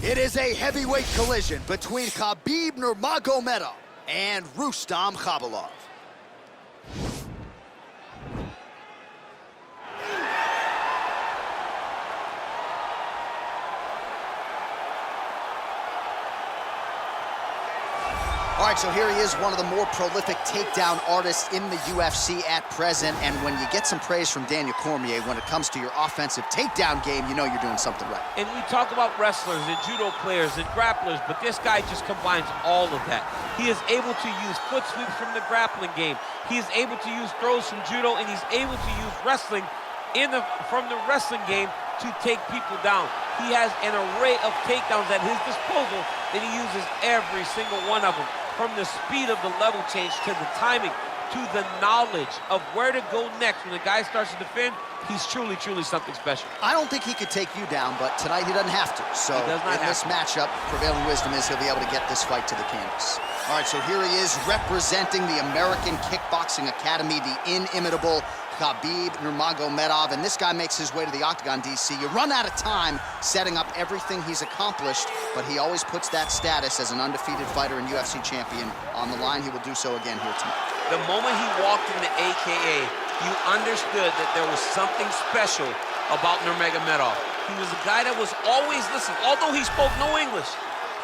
It is a heavyweight collision between Khabib Nurmagomedov and Rustam Khabilov. All right, so here he is, one of the more prolific takedown artists in the UFC at present. And when you get some praise from Daniel Cormier when it comes to your offensive takedown game, you know you're doing something right. And we talk about wrestlers and judo players and grapplers, but this guy just combines all of that. He is able to use foot sweeps from the grappling game. He is able to use throws from judo, and he's able to use wrestling from the wrestling game to take people down. He has an array of takedowns at his disposal that he uses every single one of them. From the speed of the level change to the timing to the knowledge of where to go next when the guy starts to defend, he's truly, truly something special. I don't think he could take you down, but tonight he doesn't have to. So in this matchup, prevailing wisdom is he'll be able to get this fight to the canvas. All right, so here he is representing the American Kickboxing Academy, the inimitable Khabib Nurmagomedov, and this guy makes his way to the octagon, DC. You run out of time setting up everything he's accomplished, but he always puts that status as an undefeated fighter and UFC champion on the line. He will do so again here tonight. The moment he walked in the AKA, you understood that there was something special about Nurmagomedov. He was a guy that was always listening. Although he spoke no English,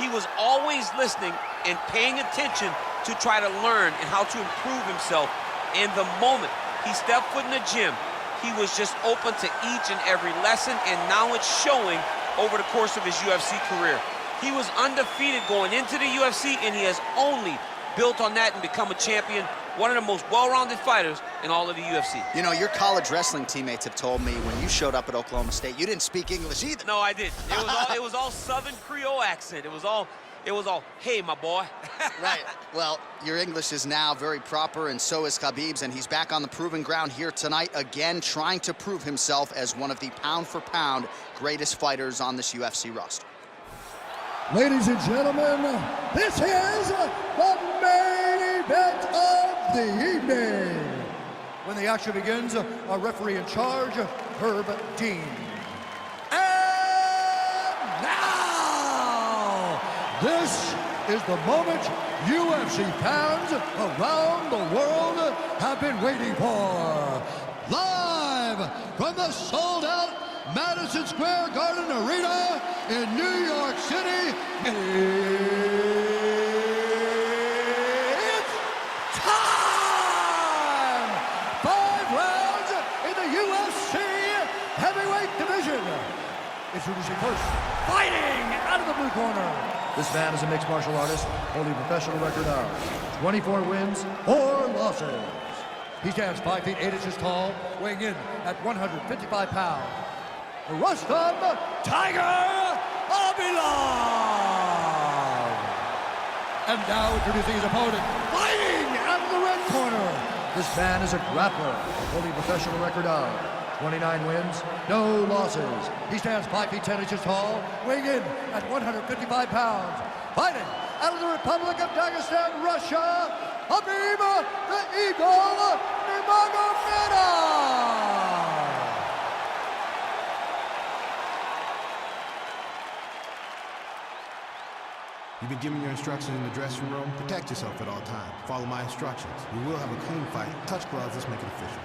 he was always listening and paying attention to try to learn and how to improve himself. And the moment he stepped foot in the gym, he was just open to each and every lesson, and now it's showing over the course of his UFC career. He was undefeated going into the UFC, and he has only built on that and become a champion, one of the most well-rounded fighters in all of the UFC. You know, your college wrestling teammates have told me when you showed up at Oklahoma State, you didn't speak English either. No, I didn't. It was all Southern Creole accent. It was all, hey, my boy. Right. Well, your English is now very proper, and so is Khabib's, and he's back on the proving ground here tonight, again, trying to prove himself as one of the pound-for-pound greatest fighters on this UFC roster. Ladies and gentlemen, this is the main event of the evening. When the action begins, our referee in charge, Herb Dean. And now, this is the moment UFC fans around the world have been waiting for. Live from the sold-out Madison Square Garden Arena in New York City, it's time! 5 rounds in the UFC heavyweight division. Introducing first, fighting out of the blue corner. This man is a mixed martial artist, holding a professional record of 24 wins, 4 losses. He stands 5 feet 8 inches tall, weighing in at 155 pounds. Rustam Tiger Khabilov. And now introducing his opponent, fighting out of the red corner. This man is a grappler, holding a professional record of 29 wins, no losses. He stands 5 feet 10 inches tall, weighing in at 155 pounds. Fighting out of the Republic of Dagestan, Russia, Khabib the Eagle Nurmagomedov. You've been given your instructions in the dressing room. Protect yourself at all times. Follow my instructions. We will have a clean fight. Touch gloves, let's make it official.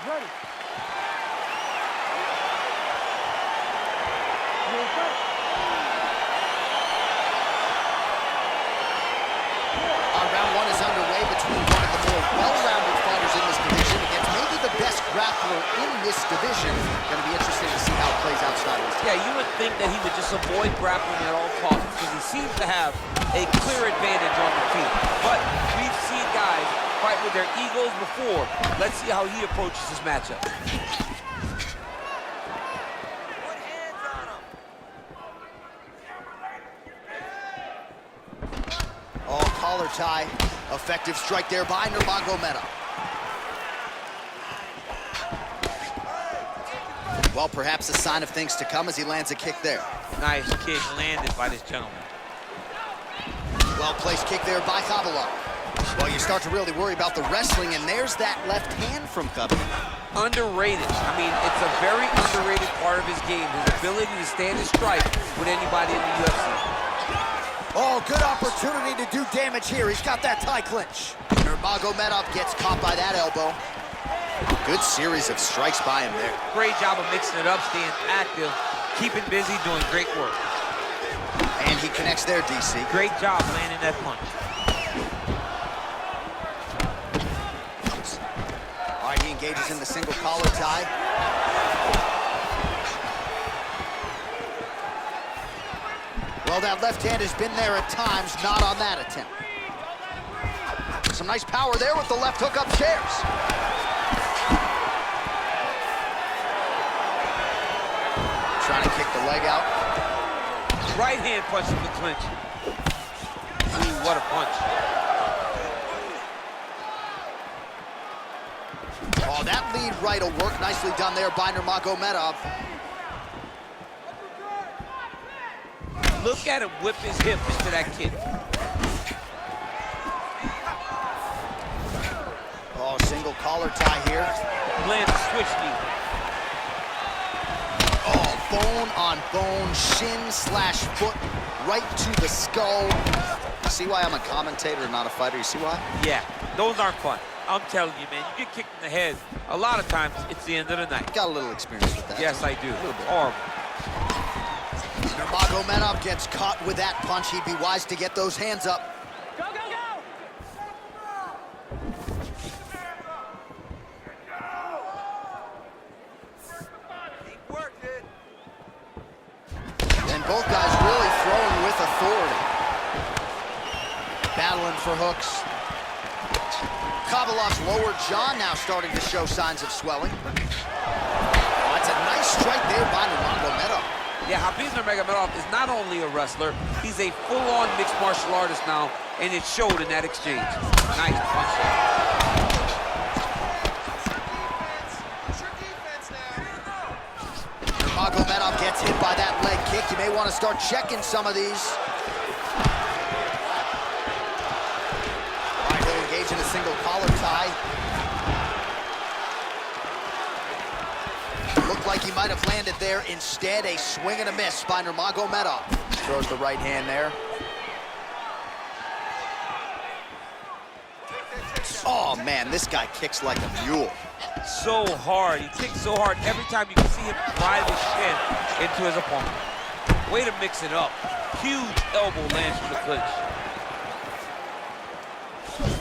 Ready. Round 1 is underway between one of the more well-rounded fighters in this division against maybe the best grappler in this division. Going to be interesting to see how it plays outside of this. Yeah, you would think that he would just avoid grappling at all costs because he seems to have a clear advantage on the feet. But we've seen guys fight with their egos before. Let's see how he approaches this matchup. Oh, collar tie. Effective strike there by Nurmagomedov. Well, perhaps a sign of things to come as he lands a kick there. Nice kick landed by this gentleman. Well-placed kick there by Khabilov. Well, you start to really worry about the wrestling, and there's that left hand from Khabib. Underrated. I mean, it's a very underrated part of his game, his ability to stand and strike with anybody in the UFC. Oh, good opportunity to do damage here. He's got that tie clinch. Nurmagomedov gets caught by that elbow. Good series of strikes by him there. Great job of mixing it up, staying active, keeping busy, doing great work. And he connects there, DC. Great job landing that punch. All right, he engages in the single collar tie. Well, that left hand has been there at times, not on that attempt. Some nice power there with the left hook upstairs. Trying to kick the leg out. Right hand punch in the clinch. Ooh, what a punch. Oh, that lead right will work. Nicely done there by Nurmagomedov. Look at him whip his hip into that kick. Oh, single collar tie here. Lands a switch knee. Oh, bone on bone, shin slash foot, right to the skull. You see why I'm a commentator and not a fighter? You see why? Yeah, those aren't fun. I'm telling you, man, you get kicked in the head, a lot of times it's the end of the night. Got a little experience with that. Yes, I do. A little bit. Horrible. Nurmagomedov gets caught with that punch. He'd be wise to get those hands up. Go, go, go! Keep working. And both guys really throwing with authority. Battling for hooks. Khabilov's lower jaw now starting to show signs of swelling. Oh, that's a nice strike there by Nurmagomedov. Yeah, Khabib Nurmagomedov is not only a wrestler, he's a full-on mixed martial artist now, and it showed in that exchange. Nice punch. Nurmagomedov gets hit by that leg kick. You may want to start checking some of these. All right, he'll engage in a single collar tie. Looked like he might have landed there. Instead, a swing and a miss by Nurmagomedov. Throws the right hand there. Oh, man, this guy kicks like a mule. So hard. He kicks so hard. Every time you can see him drive his shin into his opponent. Way to mix it up. Huge elbow lands from the clinch.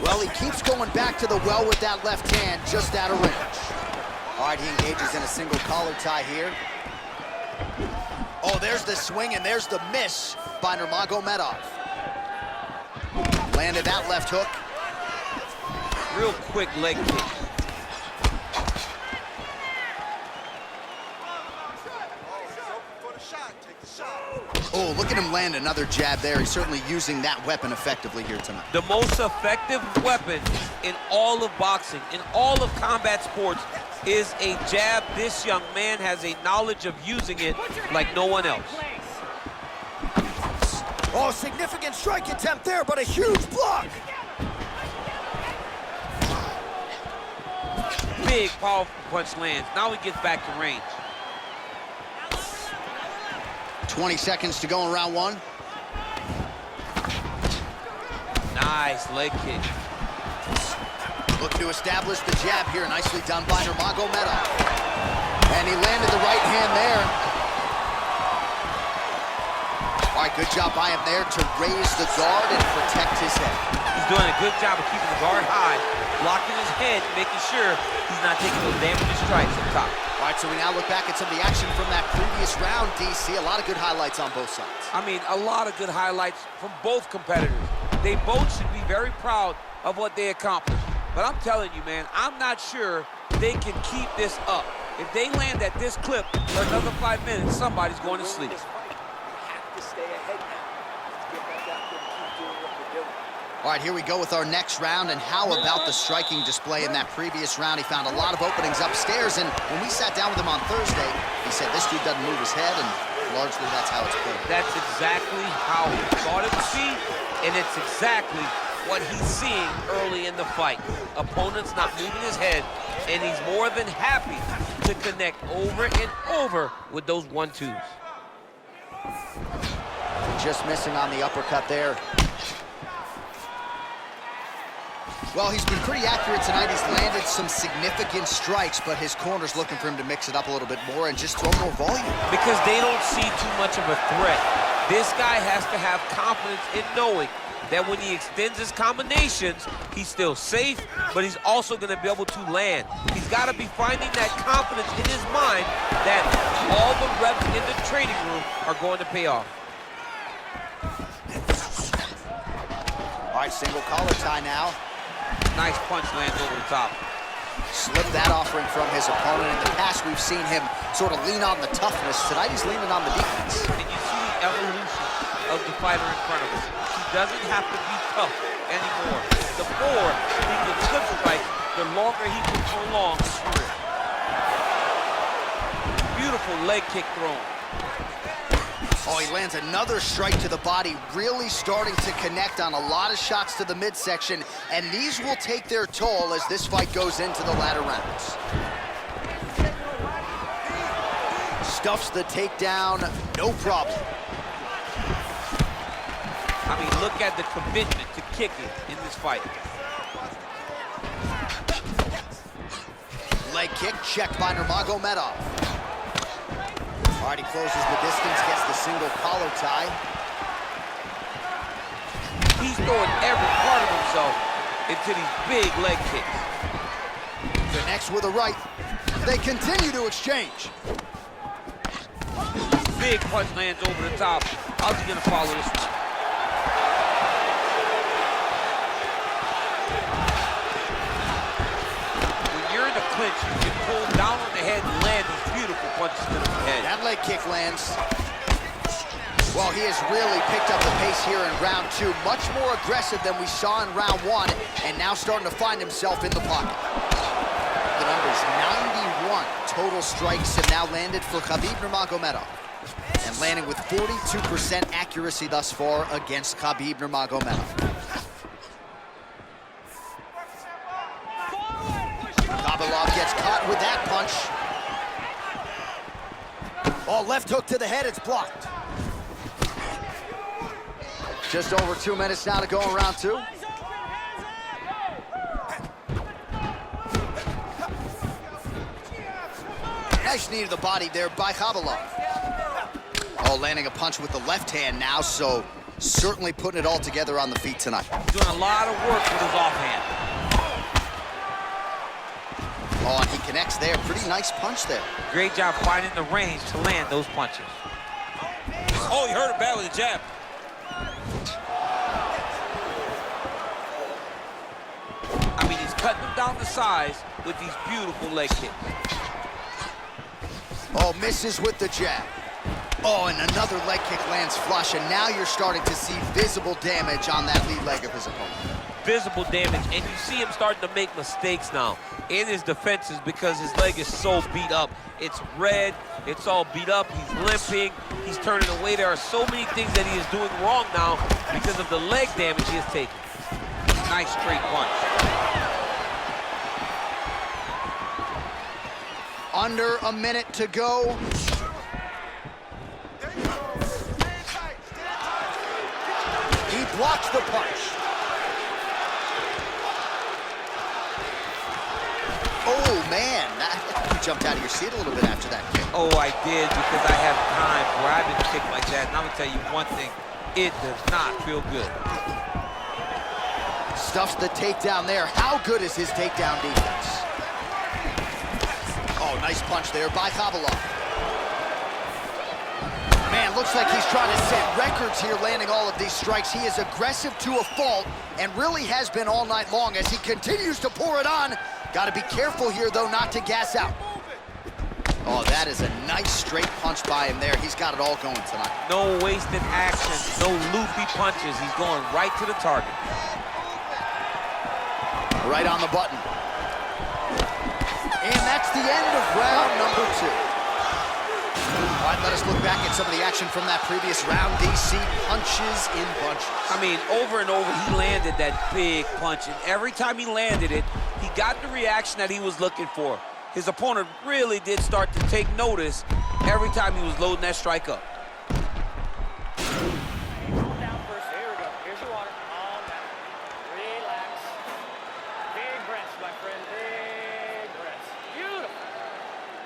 Well, he keeps going back to the well with that left hand, just out of range. All right, he engages in a single collar tie here. Oh, there's the swing and there's the miss by Nurmagomedov. Landed that left hook. Real quick leg kick. Oh, look at him land another jab there. He's certainly using that weapon effectively here tonight. The most effective weapon in all of boxing, in all of combat sports, is a jab. This young man has a knowledge of using it like no one else. Oh, significant strike attempt there, but a huge block. Big, powerful punch lands. Now he gets back to range. 20 seconds to go in round one. Nice leg kick. Looking to establish the jab here. Nicely done by Nurmagomedov. And he landed the right hand there. All right, good job by him there to raise the guard and protect his head. He's doing a good job of keeping the guard high, blocking his head, making sure he's not taking those damaging strikes up top. All right, so we now look back at some of the action from that previous round, DC. A lot of good highlights on both sides. I mean, a lot of good highlights from both competitors. They both should be very proud of what they accomplished. But I'm telling you, man, I'm not sure they can keep this up. If they land at this clip for another 5 minutes, somebody's going to sleep. All right, here we go with our next round, and how about the striking display in that previous round? He found a lot of openings upstairs, and when we sat down with him on Thursday, he said this dude doesn't move his head, and largely that's how it's played. That's exactly how he thought it would be, and it's exactly what he's seeing early in the fight. Opponent's not moving his head, and he's more than happy to connect over and over with those 1-2s. Just missing on the uppercut there. Well, he's been pretty accurate tonight. He's landed some significant strikes, but his corner's looking for him to mix it up a little bit more and just throw more volume. Because they don't see too much of a threat. This guy has to have confidence in knowing that when he extends his combinations, he's still safe, but he's also going to be able to land. He's got to be finding that confidence in his mind that all the reps in the training room are going to pay off. All right, single collar tie now. Nice punch lands over the top. Slipped that offering from his opponent. In the past, we've seen him sort of lean on the toughness. Tonight, he's leaning on the defense. And you see the evolution of the fighter in front of us. He doesn't have to be tough anymore. The more he can good strike, the longer he can prolong his career. Beautiful leg kick thrown. Oh, he lands another strike to the body, really starting to connect on a lot of shots to the midsection, and these will take their toll as this fight goes into the latter rounds. Stuffs the takedown, no problem. I mean, look at the commitment to kicking in this fight. Leg kick checked by Nurmagomedov. All right, he closes the distance, gets the single collar tie. He's throwing every part of himself into these big leg kicks. Connects with a right. They continue to exchange. Big punch lands over the top. How's he gonna follow this one? When you're in the clinch, you can pull down on the head and land these beautiful punches to the head. That leg kick lands. Well, he has really picked up the pace here in round 2. Much more aggressive than we saw in round 1, and now starting to find himself in the pocket. The number's 91 total strikes have now landed for Khabib Nurmagomedov, and landing with 42% accuracy thus far against Khabib Nurmagomedov. Khabilov gets caught with that punch. Oh, left hook to the head, it's blocked. Just over 2 minutes now to go in round 2. Nice knee to the body there by Khabilov. Oh, landing a punch with the left hand now, so certainly putting it all together on the feet tonight. Doing a lot of work with his offhand. Oh, and he connects there. Pretty nice punch there. Great job finding the range to land those punches. Oh, he hurt him bad with a jab. I mean, he's cutting them down to size with these beautiful leg kicks. Oh, misses with the jab. Oh, and another leg kick lands flush, and now you're starting to see visible damage on that lead leg of his opponent. Visible damage, and you see him starting to make mistakes now in his defenses because his leg is so beat up. It's red, it's all beat up, he's limping, he's turning away. There are so many things that he is doing wrong now because of the leg damage he has taken. Nice straight punch. Under a minute to go. He blocks the punch. Oh, man. You jumped out of your seat a little bit after that kick. Oh, I did, because I have time where I've been kicked like that. And I'm going to tell you one thing. It does not feel good. Stuffs the takedown there. How good is his takedown defense? Oh, nice punch there by Khabilov. Man, looks like he's trying to set records here, landing all of these strikes. He is aggressive to a fault and really has been all night long as he continues to pour it on. Got to be careful here, though, not to gas out. Oh, that is a nice straight punch by him there. He's got it all going tonight. No wasted action, no loopy punches. He's going right to the target. Right on the button. And that's the end of round number 2. All right, let us look back at some of the action from that previous round. DC, punches in bunches. I mean, over and over, he landed that big punch, and every time he landed it, he got the reaction that he was looking for. His opponent really did start to take notice every time he was loading that strike up. Calm down first. Here we go. Here's your water. Calm down. Relax. Big breaths, my friend. Big breaths. Beautiful.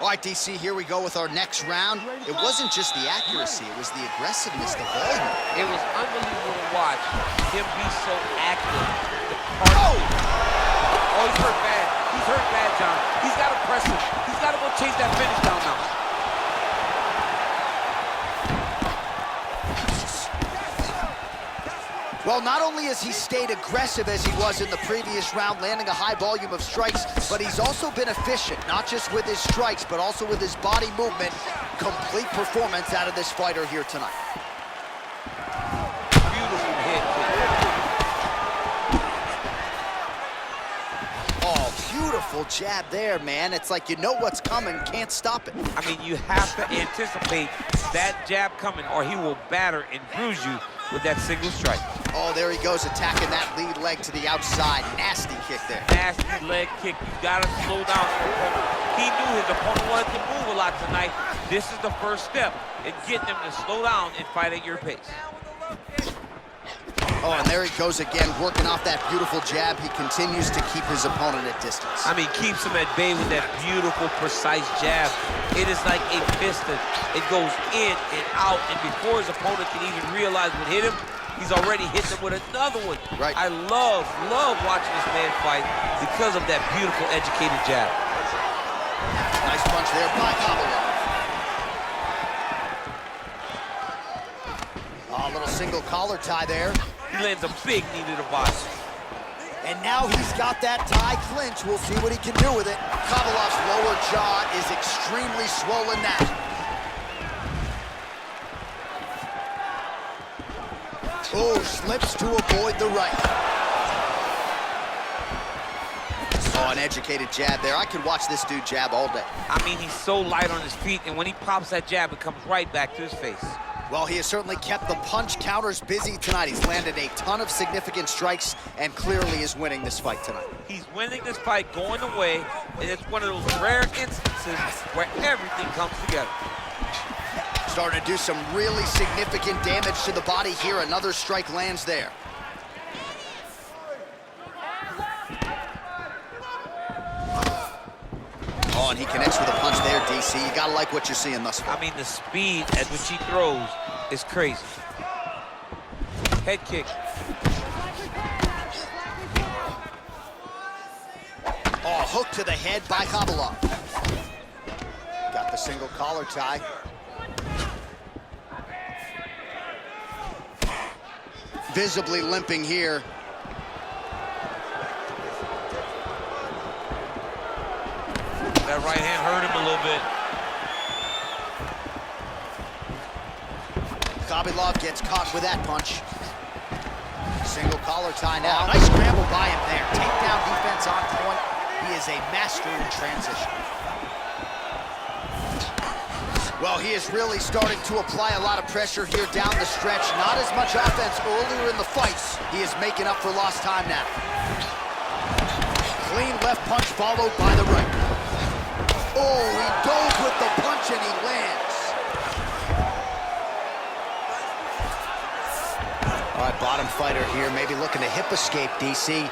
All right, DC, here we go with our next round. It wasn't just the accuracy, it was the aggressiveness, the volume. It was unbelievable to watch him be so active. Oh! Oh, he's hurt bad. He's hurt bad, John. He's got to press him. He's got to go chase that finish down now. Well, not only has he stayed aggressive as he was in the previous round, landing a high volume of strikes, but he's also been efficient, not just with his strikes, but also with his body movement. Complete performance out of this fighter here tonight. Beautiful hit. Oh, beautiful jab there, man. It's like you know what's coming, can't stop it. I mean, you have to anticipate that jab coming, or he will batter and bruise you with that single strike. Oh, there he goes, attacking that lead leg to the outside. Nasty kick there. Nasty leg kick. You gotta slow down your opponent. He knew his opponent wanted to move a lot tonight. This is the first step in getting him to slow down and fight at your pace. Oh, and there he goes again, working off that beautiful jab. He continues to keep his opponent at distance. I mean, keeps him at bay with that beautiful, precise jab. It is like a piston. It goes in and out, and before his opponent can even realize what hit him, he's already hit him with another one. Right. I love watching this man fight because of that beautiful, educated jab. Nice punch there by Khabilov. Oh, a little single collar tie there. He lands a big knee to the body. And now he's got that tie clinch. We'll see what he can do with it. Khabilov's lower jaw is extremely swollen now. Oh, slips to avoid the right. Oh, an educated jab there. I could watch this dude jab all day. I mean, he's so light on his feet, and when he pops that jab, it comes right back to his face. Well, he has certainly kept the punch counters busy tonight. He's landed a ton of significant strikes and clearly is winning this fight tonight. He's winning this fight going away, and it's one of those rare instances where everything comes together. Starting to do some really significant damage to the body here. Another strike lands there. Oh, and he connects with a punch there, DC. You gotta like what you're seeing thus far. I mean, the speed at which he throws is crazy. Head kick. Oh, hook to the head by Khabilov. Got the single collar tie. Visibly limping here. That right hand hurt him a little bit. Khabilov gets caught with that punch. Single collar tie now. Nice scramble by him there. Takedown defense on point. He is a master in transition. Well, he is really starting to apply a lot of pressure here down the stretch. Not as much offense earlier in the fight. He is making up for lost time now. Clean left punch followed by the right. Oh, he dove with the punch and he lands. All right, bottom fighter here, maybe looking to hip escape, DC.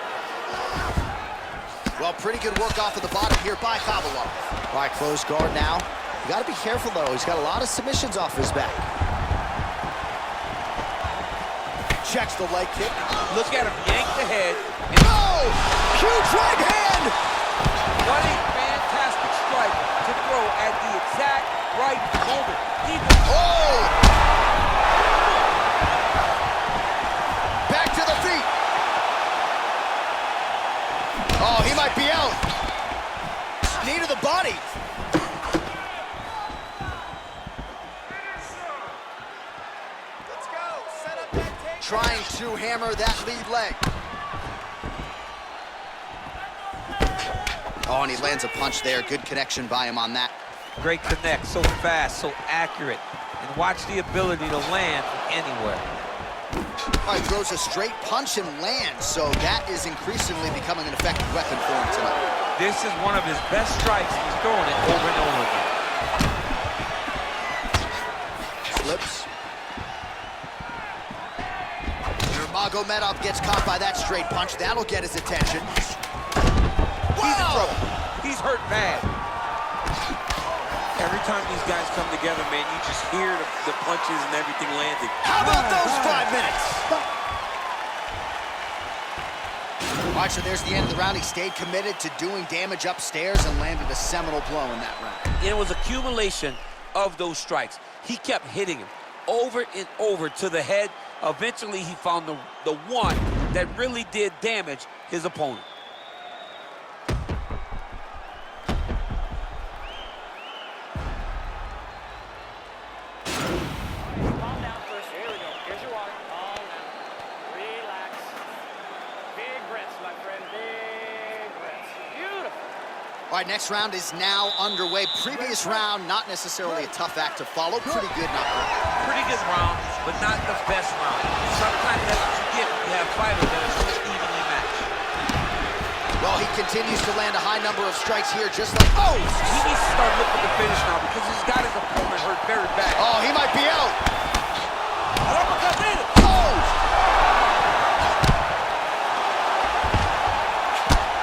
Well, pretty good work off of the bottom here by Khabilov. All right, closed guard now. You gotta be careful though, he's got a lot of submissions off his back. Checks the leg kick. Look at him yank the head. Oh! Huge right hand! What a fantastic strike to throw at the exact right moment. Oh! Back to the feet. Oh, he might be out. Knee to the body. Let's go. Set up that tape. Trying to hammer that lead leg. Oh, and he lands a punch there. Good connection by him on that. Great connect, so fast, so accurate. And watch the ability to land from anywhere. All right, throws a straight punch and lands, so that is increasingly becoming an effective weapon for him tonight. This is one of his best strikes. He's throwing it over and over again. Slips. Nurmagomedov gets caught by that straight punch. That'll get his attention. He's in trouble. He's hurt bad. Every time these guys come together, man, you just hear the punches and everything landing. How about those 5 minutes? All right, so there's the end of the round. He stayed committed to doing damage upstairs and landed a seminal blow in that round. It was accumulation of those strikes. He kept hitting him over and over to the head. Eventually, he found the one that really did damage his opponent. Calm down first. Here we go. Here's your water. Calm down. Relax. Big breaths, my friend. Big breaths. Beautiful. All right, next round is now underway. Previous round, not necessarily a tough act to follow. Pretty good knockout. Pretty good round, but not the best round. Sometimes that's what you get when you have fighters that are so evenly matched. Well, he continues to land a high number of strikes here, just like, oh! He needs to start looking to finish now because he's got his opponent hurt very bad. Oh, he might be out. Oh!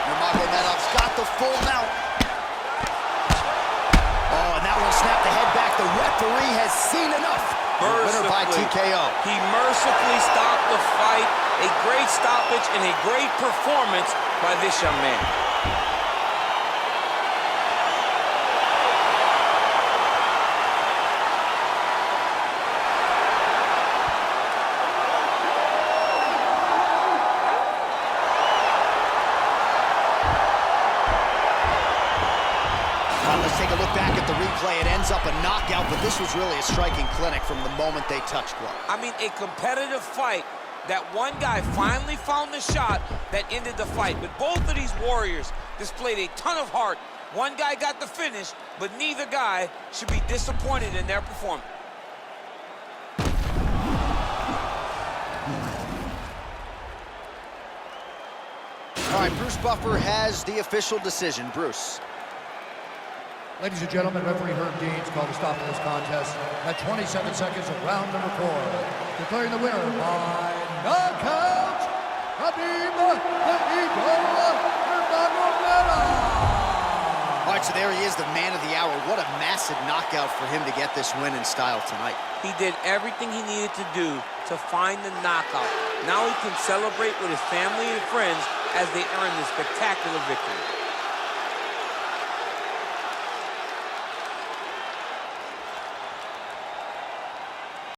Nurmagomedov's got the full mount. Oh, and that one snapped the head back. The referee has seen enough. Winner by TKO. He mercifully stopped the fight. A great stoppage and a great performance by this young man. Let's take a look back at the replay. It ends up a knockout, but this was really a striking clinic from the moment they touched gloves. I mean, a competitive fight. That one guy finally found the shot that ended the fight. But both of these warriors displayed a ton of heart. One guy got the finish, but neither guy should be disappointed in their performance. All right, Bruce Buffer has the official decision. Bruce. Ladies and gentlemen, referee Herb Deans called a stop to this contest at 27 seconds of round number 4, declaring the winner by knockout, Khabib Nurmagomedov. All right, so there he is, the man of the hour. What a massive knockout for him to get this win in style tonight. He did everything he needed to do to find the knockout. Now he can celebrate with his family and friends as they earn this spectacular victory.